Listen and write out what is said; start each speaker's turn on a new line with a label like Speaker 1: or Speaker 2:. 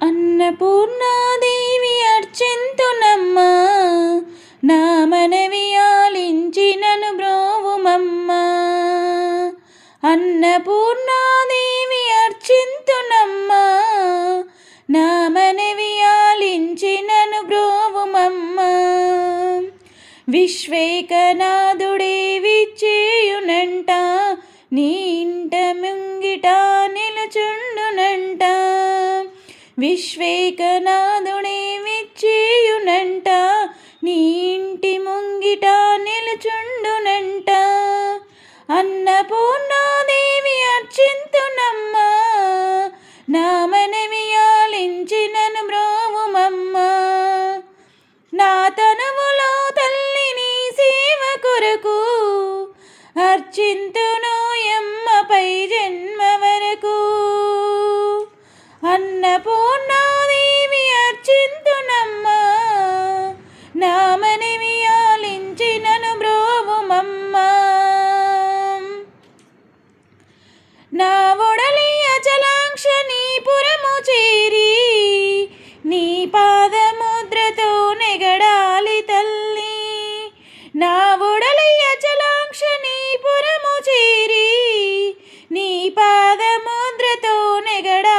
Speaker 1: అన్నపూర్ణాదేవి అర్చింతునమ్మా, నా మనవి ఆలించి నన్ను బ్రోవుమమ్మా. అన్నపూర్ణాదేవి అర్చింతునమ్మా, నా మనవి ఆలించి నన్ను బ్రోవుమమ్మా. విశ్వేకనాథుడే విచ్చేయునంట, నీ ఇంట ముంగిట నిలుచుండునంట. విశ్వేకనాథుడే విచ్చేయునంట, నీ ఇంటి ముంగిట నిలుచుండునంట. అన్నపూర్ణాదేవి అర్చింతునమ్మా, నా మనవి ఆలించి నన్ను బ్రోవుమమ్మా. నా తనువులో తల్లి నీ సేవ కొరకు, అర్చింతును యమ్మపై జన్మ వరకు. అన్నపూర్ణాదేవి అర్చింతునమ్మా, నా మనవి ఆలించి నన్ను బ్రోవుమమ్మా. నా ఒడలి అచలాంక్ష నీ పురము చేరి, నీ పాదముద్రతో నెగడాలి తల్లి. నా ఒడలి అచలాంక్ష నీ పురము చేరి, నీ పాదముద్రతో నెగడాలి